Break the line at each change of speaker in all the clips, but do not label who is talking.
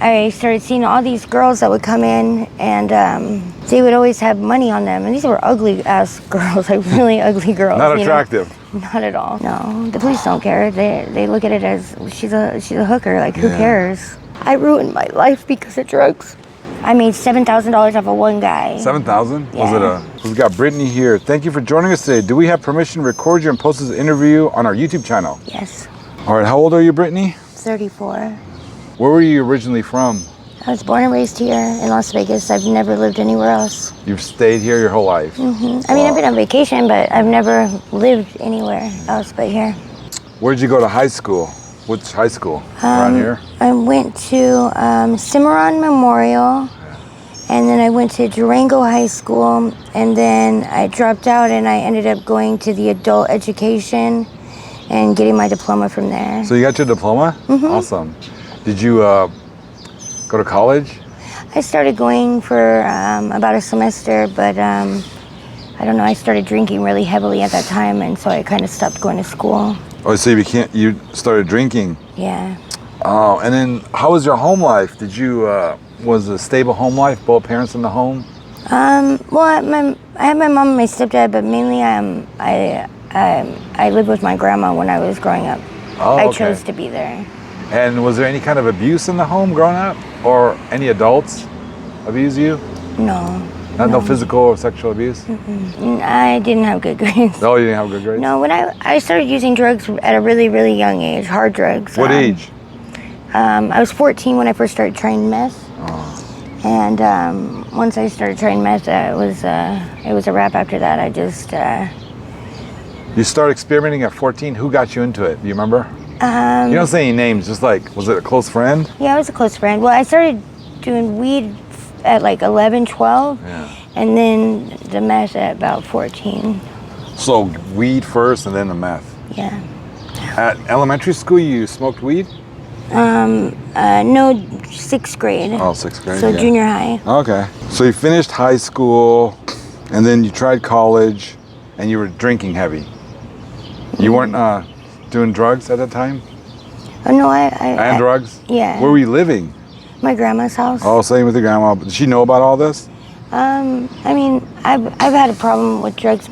I started seeing all these girls that would come in, and they would always have money on them. And these were ugly ass girls, like really ugly girls.
Not attractive.
Not at all. No, the police don't care. They look at it as she's a hooker. Like, who cares? I ruined my life because of drugs. I made $7,000 off of one guy.
7,000?
Yeah.
Was it We've got Britney here. Thank you for joining us today. Do we have permission to record you and post this interview on our YouTube channel?
Yes.
All right. How old are you, Britney?
34.
Where were you originally from?
I was born and raised here in Las Vegas. I've never lived anywhere else.
You've stayed here your whole life?
Mm-hmm. I mean, I've been on vacation, but I've never lived anywhere else but here.
Where did you go to high school? Which high school? Around here?
I went to Cimarron Memorial, and then I went to Durango High School, and then I dropped out and I ended up going to the adult education and getting my diploma from there.
So you got your diploma?
Mm-hmm.
Awesome. Did you go to college?
I started going for about a semester, but I don't know, I started drinking really heavily at that time, and so I kind of stopped going to school.
Oh, so you started drinking?
Yeah.
Oh, and then how was your home life? Did you, was it a stable home life, both parents in the home?
Well, I had my mom and my stepdad, but mainly I lived with my grandma when I was growing up.
Oh,
I
okay.
chose to be there.
And was there any kind of abuse in the home growing up? Or any adults abuse you?
No.
No physical or sexual abuse?
I didn't have good grades.
No, you didn't have good grades?
No, when I started using drugs at a really, really young age, hard drugs.
What age?
I was 14 when I first started trying meth.
Oh.
And once I started trying meth, it was a wrap after that. I just...
You started experimenting at 14. Who got you into it? Do you remember? You don't say any names, just like, was it a close friend?
Yeah, I was a close friend. Well, I started doing weed at like 11, 12, and then the meth at about 14.
So weed first and then the meth.
Yeah.
At elementary school, you smoked weed?
No, 6th grade.
Oh, 6th grade.
So junior high.
Okay. So you finished high school, and then you tried college, and you were drinking heavy. You weren't doing drugs at that time?
Oh no,
And drugs?
Yeah.
Where were you living?
My grandma's house.
Oh, same with your grandma. Did she know about all this?
I mean, I've had a problem with drugs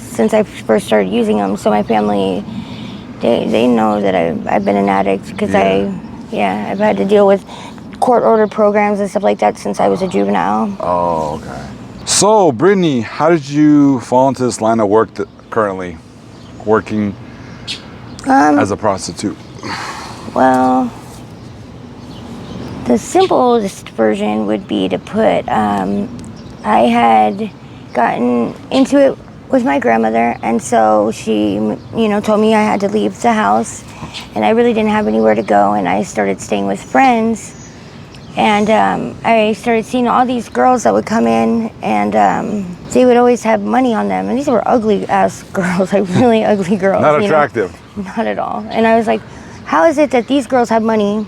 since I first started using them. So my family, they know that I've been an addict because I've had to deal with court order programs and stuff like that since I was a juvenile.
Oh, okay. So, Britney, how did you fall into this line of work currently working as a prostitute?
Well, the simplest version would be to put, I had gotten into it with my grandmother, and so she, told me I had to leave the house, and I really didn't have anywhere to go, and I started staying with friends, and I started seeing all these girls that would come in, and they would always have money on them, and these were ugly ass girls, like really ugly girls.
Not attractive.
Not at all. And I was like, how is it that these girls have money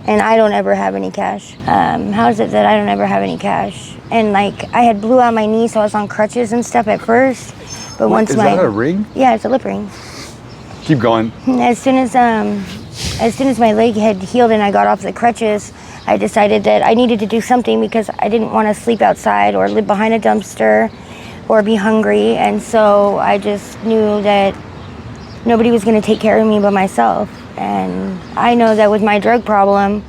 and I don't ever have any cash? How is it that I don't ever have any cash? And like, I had blew out my knee, so I was on crutches and stuff at first. But once
is that a ring?
Yeah, it's a lip ring.
Keep going.
As soon as my leg had healed and I got off the crutches, I decided that I needed to do something because I didn't want to sleep outside or live behind a dumpster or be hungry. And so I just knew that nobody was going to take care of me but myself. And I know that with my drug problem,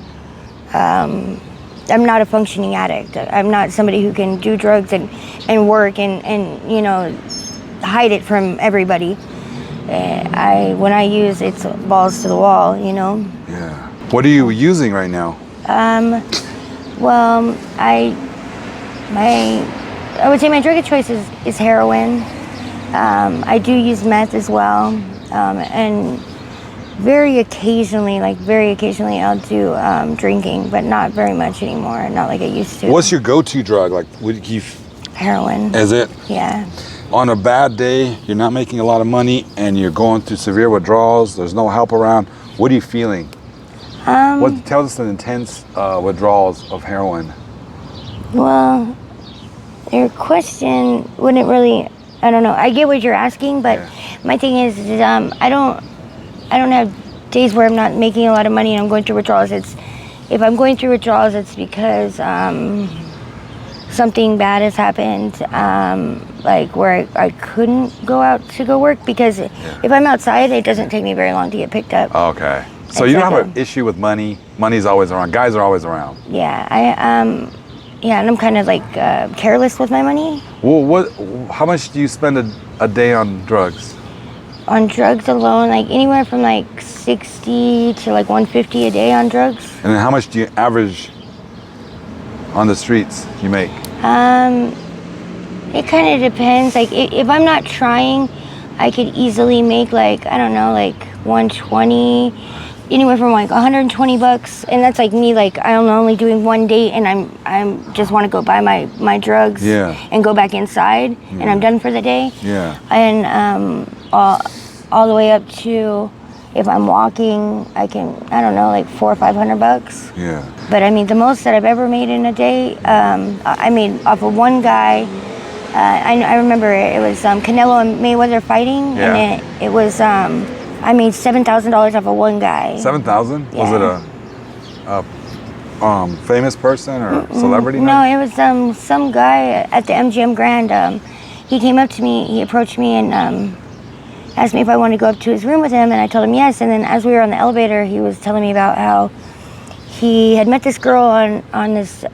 I'm not a functioning addict. I'm not somebody who can do drugs and work and hide it from everybody. When I use, it's balls to the wall,
Yeah. What are you using right now?
Well, I would say my drug of choice is heroin. I do use meth as well, and very occasionally I'll do drinking, but not very much anymore, not like I used to.
What's your go-to drug? Like,
Heroin.
Is it?
Yeah.
On a bad day, you're not making a lot of money and you're going through severe withdrawals, there's no help around, what are you feeling? What tells us the intense withdrawals of heroin?
Well, your question wouldn't really, I don't know. I get what you're asking, but my thing is I don't have days where I'm not making a lot of money and I'm going through withdrawals. if I'm going through withdrawals, it's because something bad has happened, like where I couldn't go out to go work, because if I'm outside, it doesn't take me very long to get picked up.
Okay. So you don't have an issue with money. Money's always around. Guys are always around.
Yeah, and I'm kind of like careless with my money.
Well, how much do you spend a day on drugs?
On drugs alone, like anywhere from like 60 to like 150 a day on drugs.
And then how much do you average on the streets you make?
It kind of depends. Like if I'm not trying, I could easily make like, I don't know, like 120, anywhere from like 120 bucks. And that's like me, like I'm only doing one date and I'm just want to go buy my drugs and go back inside and I'm done for the day.
Yeah.
And all the way up to, if I'm walking, I can, I don't know, like $400 or $500.
Yeah.
But I mean, the most that I've ever made in a day, I made off of one guy. I remember it was Canelo and Mayweather fighting, and it was I made $7,000 off of one guy.
7,000?
Yeah.
Was it a famous person or celebrity?
No, it was some guy at the MGM Grand. He came up to me, he approached me and asked me if I wanted to go up to his room with him, and I told him yes. And then as we were on the elevator, he was telling me about how he had met this girl on this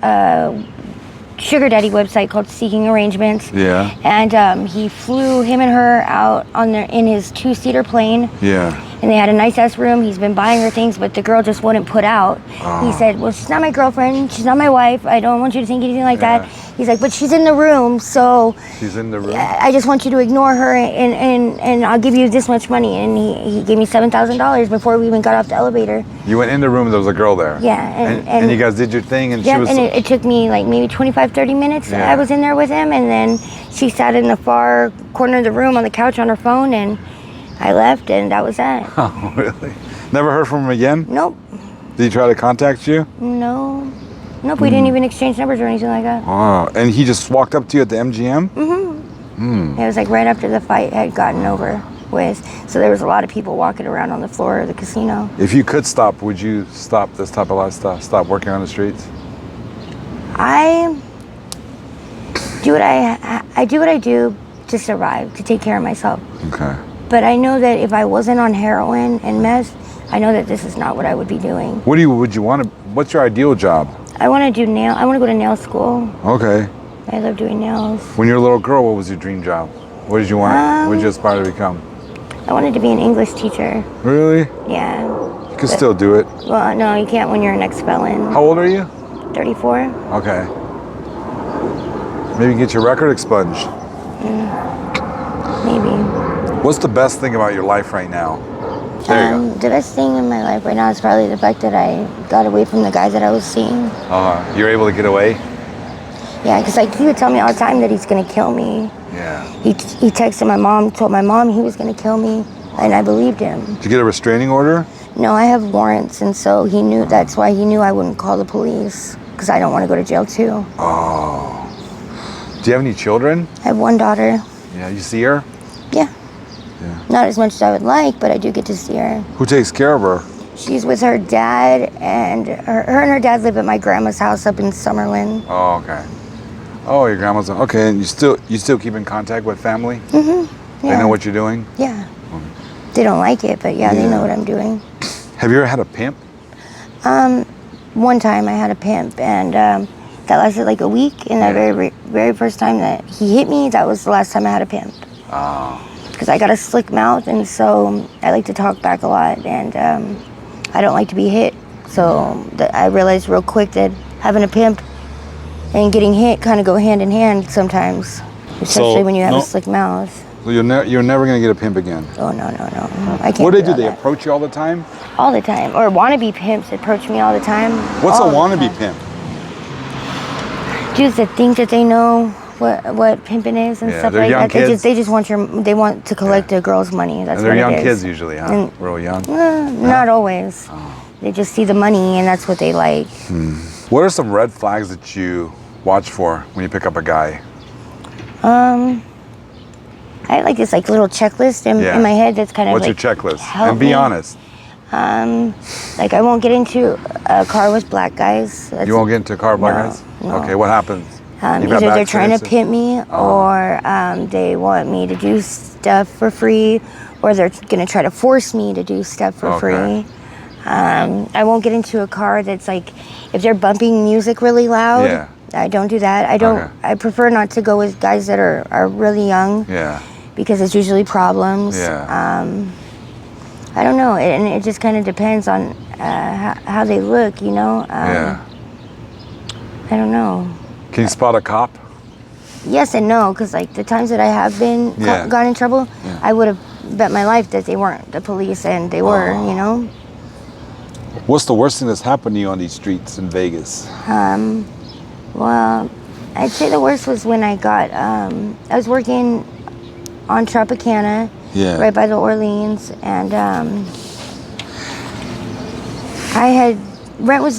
sugar daddy website called Seeking Arrangements.
Yeah.
And he flew him and her out in his 2-seater plane.
Yeah.
And they had a nice ass room. He's been buying her things, but the girl just wouldn't put out. He said, well, she's not my girlfriend. She's not my wife. I don't want you to think anything like that. He's like, but she's in the room, so
she's in the room.
I just want you to ignore her, and I'll give you this much money. And he gave me $7,000 before we even got off the elevator.
You went in the room and there was a girl there.
Yeah.
And you guys did your thing, and she was.
And it took me like maybe 25, 30 minutes. I was in there with him, and then she sat in the far corner of the room on the couch on her phone, and I left, and that was that.
Oh, really? Never heard from him again?
Nope.
Did he try to contact you?
No. Nope, we didn't even exchange numbers or anything like that.
Oh, and he just walked up to you at the MGM?
It was like right after the fight had gotten over with. So there was a lot of people walking around on the floor of the casino.
If you could stop, would you stop this type of lifestyle? Stop working on the streets?
I do what I do to survive, to take care of myself.
Okay.
But I know that if I wasn't on heroin and meth, I know that this is not what I would be doing.
Would you want to? What's your ideal job?
I want to go to nail school.
Okay.
I love doing nails.
When you were a little girl, what was your dream job? What did you want? What did you aspire to become?
I wanted to be an English teacher.
Really?
Yeah.
You can still do it.
Well, no, you can't when you're an ex-felon.
How old are you?
34.
Okay. Maybe get your record expunged.
Maybe.
What's the best thing about your life right now? There you go.
The best thing in my life right now is probably the fact that I got away from the guy that I was seeing.
You're able to get away?
Yeah, because like he would tell me all the time that he's gonna kill me.
Yeah.
He texted my mom, told my mom he was gonna kill me, and I believed him.
Did you get a restraining order?
No, I have warrants, and so he knew. That's why he knew I wouldn't call the police, because I don't want to go to jail too.
Oh. Do you have any children?
I have one daughter.
Yeah. You see her?
Yeah. Not as much as I would like, but I do get to see her.
Who takes care of her?
She's with her dad, and her and her dad live at my grandma's house up in Summerlin.
Oh, okay. Oh, your grandma's okay. And you still keep in contact with family? Mm-hmm. Yeah. They know what you're doing?
Yeah. They don't like it, but yeah, they know what I'm doing.
Have you ever had a pimp?
One time I had a pimp, and that lasted like a week. And the very first time that he hit me, that was the last time I had a pimp.
Oh.
Because I got a slick mouth, and so I like to talk back a lot, and I don't like to be hit. So I realized real quick that having a pimp and getting hit kind of go hand in hand sometimes, especially when you have a slick mouth.
So you're never going to get a pimp again?
Oh, no. I can't.
What do they do? They approach you all the time?
All the time. Or wannabe pimps approach me all the time.
What's a wannabe pimp?
Dudes that think that they know what pimping is and stuff like that.
Kids.
They just want to collect a girl's money. That's
and they're
what
young
it is.
kids usually, huh? And, real young?
Not always. Oh. They just see the money and that's what they like.
What are some red flags that you watch for when you pick up a guy?
I have like this little checklist in my head that's kind of
What's
like,
your checklist? And be honest.
Like I won't get into a car with black guys.
You won't get into a car with black guys?
No.
Okay, what happens?
Either they're trying to pimp me, or they want me to do stuff for free, or they're going to try to force me to do stuff for free. I won't get into a car that's like, if they're bumping music really loud, I don't do that. I prefer not to go with guys that are really young, because it's usually problems. I don't know, and it just kind of depends on how they look, you know. I don't know.
Can you spot a cop?
Yes and no, because like the times that I have been got in trouble, I would have bet my life that they weren't the police, and they were, you know.
What's the worst thing that's happened to you on these streets in Vegas?
Well, I'd say the worst was when I was working on Tropicana, right by the Orleans, and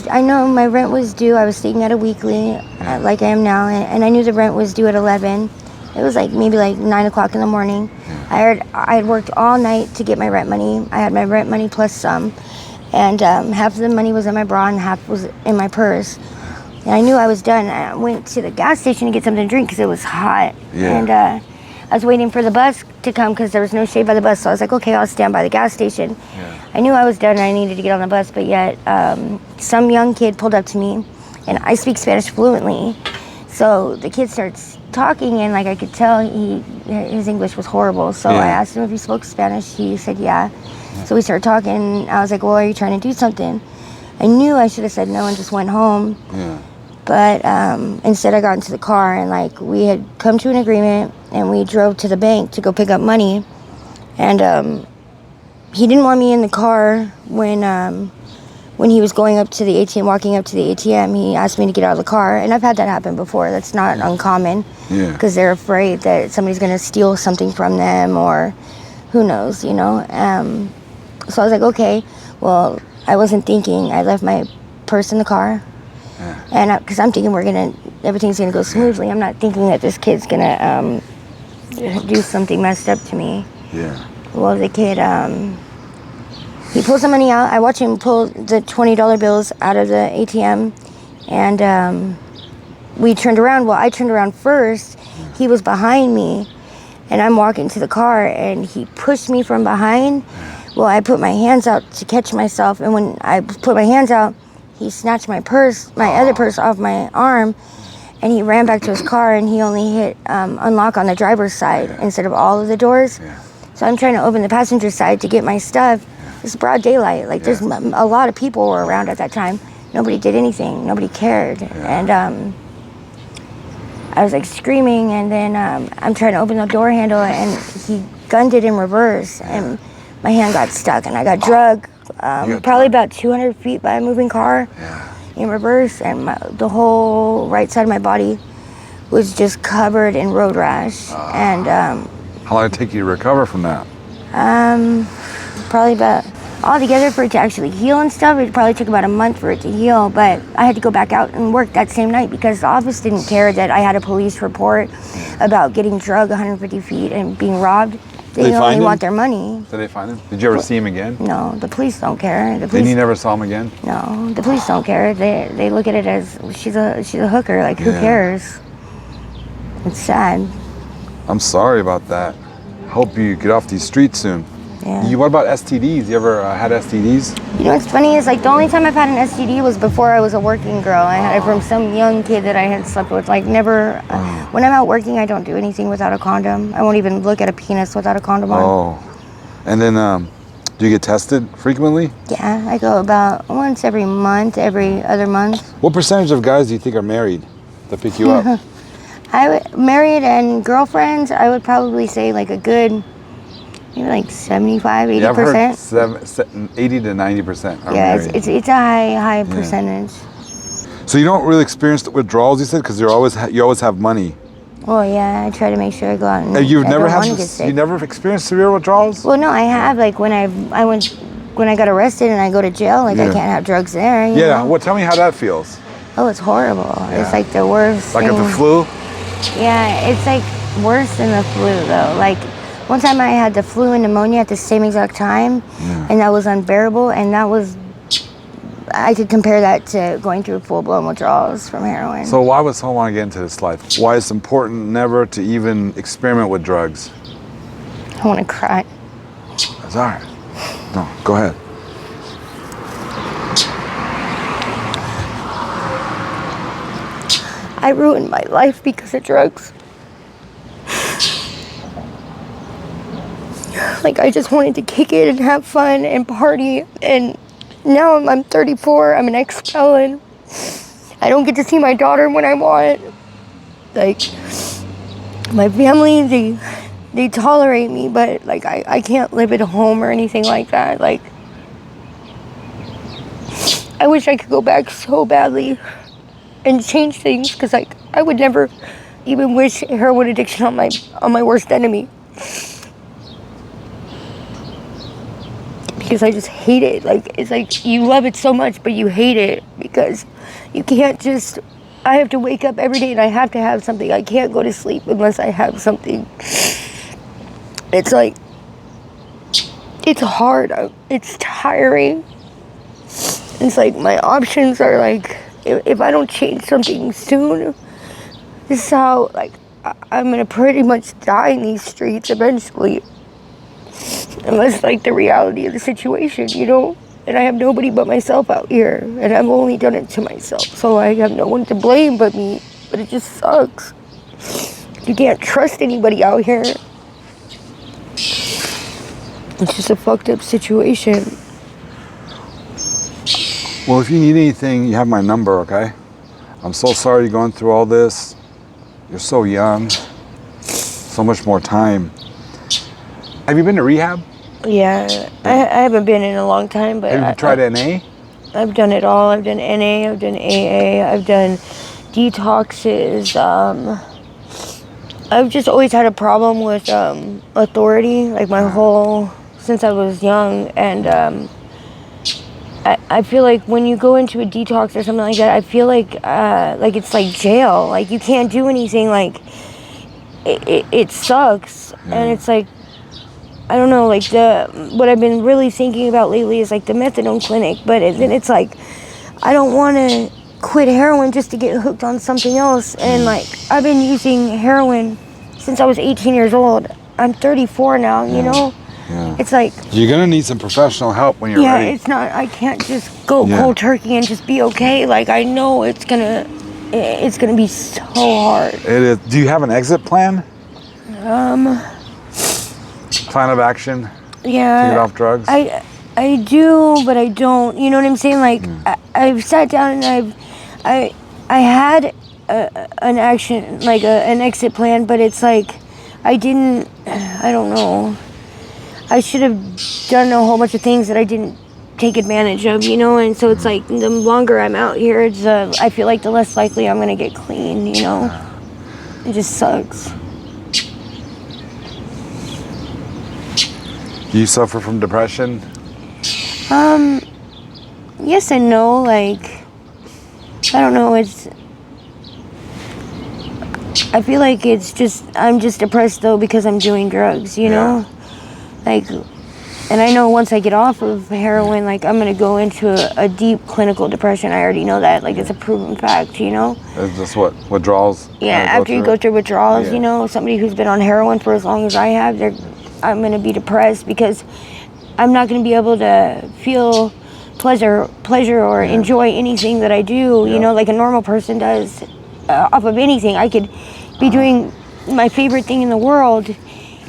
I know my rent was due. I was staying at a weekly, like I am now, and I knew the rent was due at 11. It was like maybe like 9 o'clock in the morning. I had worked all night to get my rent money. I had my rent money plus some, and half of the money was in my bra and half was in my purse. And I knew I was done. I went to the gas station to get something to drink because it was hot. And I was waiting for the bus to come because there was no shade by the bus. So I was like, okay, I'll stand by the gas station. I knew I was done and I needed to get on the bus, but yet some young kid pulled up to me, and I speak Spanish fluently. So the kid starts talking, and like I could tell his English was horrible. So I asked him if he spoke Spanish. He said yeah. So we started talking. I was like, well, are you trying to do something? I knew I should have said no and just went home. But instead I got into the car, and like we had come to an agreement, and we drove to the bank to go pick up money. And he didn't want me in the car when he was going up to the ATM, walking up to the ATM. He asked me to get out of the car, and I've had that happen before. That's not uncommon, because they're afraid that somebody's going to steal something from them, or who knows, you know. So I was like, okay. Well, I wasn't thinking. I left my purse in the car. And because I'm thinking everything's gonna go smoothly. I'm not thinking that this kid's gonna do something messed up to me. Well, the kid, he pulls the money out. I watch him pull the $20 bills out of the ATM, and we turned around. Well, I turned around first. He was behind me, and I'm walking to the car, and he pushed me from behind. Well, I put my hands out to catch myself, and when I put my hands out, he snatched my other purse off my arm, and he ran back to his car, and he only hit unlock on the driver's side instead of all of the doors. So I'm trying to open the passenger side to get my stuff. It's broad daylight. Like there's a lot of people were around at that time. Nobody did anything. Nobody cared. And I was like screaming, and then I'm trying to open the door handle, and he gunned it in reverse, and my hand got stuck, and I got drugged. Probably about 200 feet by a moving car in reverse, and the whole right side of my body was just covered in road rash. And
how long did it take you to recover from that?
Probably about, altogether for it to actually heal and stuff, it probably took about a month for it to heal. But I had to go back out and work that same night because the office didn't care that I had a police report about getting drugged 150 feet and being robbed. They only want their money.
Did they find him? Did you ever see him again?
No, the police don't care.
Then you never saw him again?
No, the police don't care. They look at it as she's a hooker. Like who cares? It's sad.
I'm sorry about that. Hope you get off these streets soon. What about STDs? You ever had STDs?
You know what's funny is like the only time I've had an STD was before I was a working girl. I had it from some young kid that I had slept with. Like never. When I'm out working, I don't do anything without a condom. I won't even look at a penis without a condom on.
And then do you get tested frequently?
Yeah, I go about once every month, every other month.
What percentage of guys do you think are married that pick you up?
Married and girlfriends, I would probably say like a good, maybe like 75, 80%.
Yeah, I've heard 80 to 90% are married.
It's a high percentage.
So you don't really experience the withdrawals, you said, because you always have money.
Well, yeah, I try to make sure I go out and
you never experienced severe withdrawals?
Well, no, I have. Like when I got arrested and I go to jail, like I can't have drugs there. You know?
Well, tell me how that feels.
Oh, it's horrible. It's like the worst.
Like the flu?
Yeah, it's like worse than the flu though. Like One time I had the flu and pneumonia at the same exact time, and that was unbearable, and that was, I could compare that to going through full-blown withdrawals from heroin.
So why would someone want to get into this life? Why it's important never to even experiment with drugs?
I want to cry.
That's all right. No, go ahead.
I ruined my life because of drugs. Like, I just wanted to kick it and have fun and party, and now I'm 34, I'm an ex-felon. I don't get to see my daughter when I want. Like, my family, they tolerate me, but like I can't live at home or anything like that. Like, I wish I could go back so badly and change things, because like I would never even wish heroin addiction on my worst enemy. Because I just hate it. Like, it's like you love it so much, but you hate it because you can't just, I have to wake up every day and I have to have something. I can't go to sleep unless I have something. It's like, it's hard. It's tiring. It's like my options are like, if I don't change something soon, this is how, like, I'm gonna pretty much die in these streets eventually. And that's like the reality of the situation, you know? And I have nobody but myself out here. And I've only done it to myself. So I have no one to blame but me. But it just sucks. You can't trust anybody out here. It's just a fucked up situation.
Well, if you need anything, you have my number, okay? I'm so sorry you're going through all this. You're so young. So much more time. Have you been to rehab?
Yeah, I haven't been in a long time, but...
Have you tried NA?
I've done it all. I've done NA, I've done AA, I've done detoxes. I've just always had a problem with authority, like my whole... since I was young, and I feel like when you go into a detox or something like that, I feel like it's like jail. Like, you can't do anything. Like, it sucks, and it's like, I don't know, like, what I've been really thinking about lately is like the methadone clinic, but then it's like, I don't want to quit heroin just to get hooked on something else. And like, I've been using heroin since I was 18 years old. I'm 34 now, you know?
Yeah.
It's like,
you're gonna need some professional help when you're ready.
Yeah, it's not, I can't just go cold turkey and just be okay. Like, I know it's gonna be so hard.
It is. Do you have an exit plan? Plan of action?
Yeah.
To get off drugs?
I do, but I don't. You know what I'm saying? Like, I've sat down and I had an action, like an exit plan, but it's like, I don't know. I should have done a whole bunch of things that I didn't take advantage of, you know? And so it's like, the longer I'm out here, it's I feel like the less likely I'm gonna get clean, you know? It just sucks.
Do you suffer from depression?
Yes and no. Like, I don't know, I feel like I'm just depressed though because I'm doing drugs, you know? Like, and I know once I get off of heroin, like, I'm gonna go into a deep clinical depression. I already know that. Like, it's a proven fact, you know?
Is this what withdrawals?
Yeah, after you go through withdrawals, you know, somebody who's been on heroin for as long as I have, I'm gonna be depressed because I'm not gonna be able to feel pleasure or enjoy anything that I do, you know, like a normal person does off of anything. I could be doing my favorite thing in the world,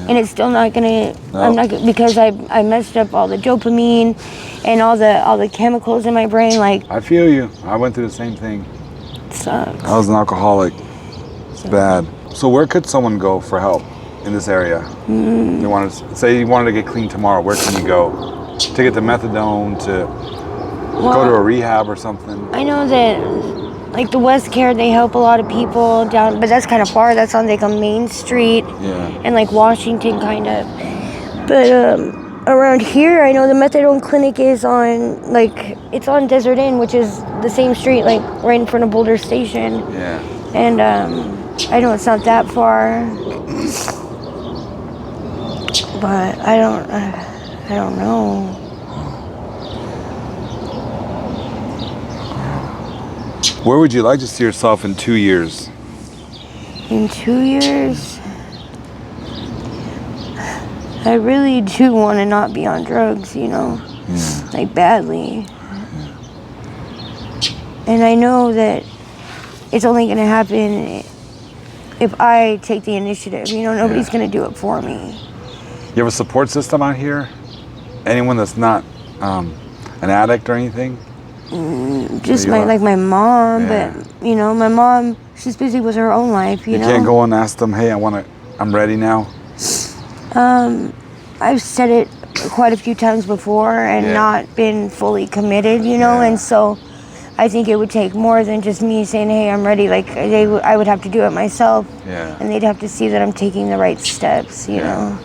and it's still not gonna. I'm not because I messed up all the dopamine and all the chemicals in my brain. Like,
I feel you. I went through the same thing.
It sucks.
I was an alcoholic. It's bad. So where could someone go for help in this area? You want to say you wanted to get clean tomorrow. Where can you go to get the methadone, to go to a rehab or something?
I know that, like, the West Care, they help a lot of people down, but that's kind of far. That's on like a main street, and like Washington kind of. But around here, I know the methadone clinic is on, like, it's on Desert Inn, which is the same street, like right in front of Boulder Station.
Yeah.
And I know it's not that far. But I don't know.
Where would you like to see yourself in 2 years?
In 2 years, I really do want to not be on drugs, you know, like badly. And I know that it's only going to happen if I take the initiative. You know, nobody's going to do it for me.
You have a support system out here? Anyone that's not an addict or anything?
Just my mom, but you know, my mom, she's busy with her own life. You know,
can't go and ask them, hey, I'm ready now.
I've said it quite a few times before and not been fully committed. You know, and so I think it would take more than just me saying, hey, I'm ready. Like I would have to do it myself, and they'd have to see that I'm taking the right steps. You know.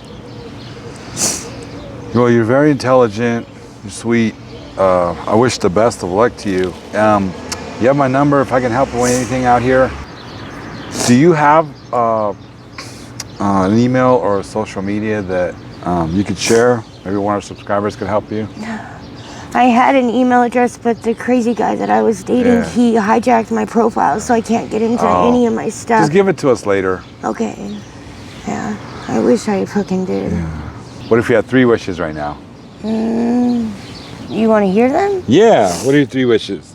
Well, you're very intelligent. You're sweet. I wish the best of luck to you. You have my number if I can help with anything out here. Do you have an email or a social media that you could share? Maybe one of our subscribers could help you.
I had an email address, but the crazy guy that I was dating, he hijacked my profile, so I can't get into any of my stuff.
Just give it to us later.
Okay. Yeah. I wish I fucking did.
What if you had 3 wishes right now?
You want to hear them?
Yeah. What are your 3 wishes?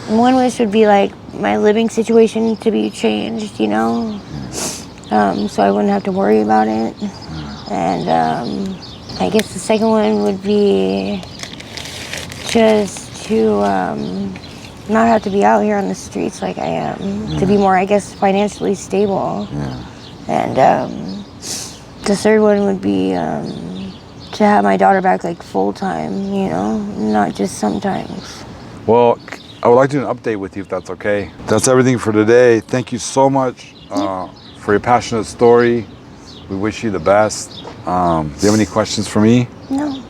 One wish would be like my living situation to be changed, you know, so I wouldn't have to worry about it. And I guess the second one would be just to not have to be out here on the streets like I am, to be more, I guess, financially stable. And the third one would be to have my daughter back like full time, you know, not just sometimes.
Well, I would like to do an update with you if that's okay. That's everything for today. Thank you so much for your passionate story. We wish you the best. Do you have any questions for me?
No.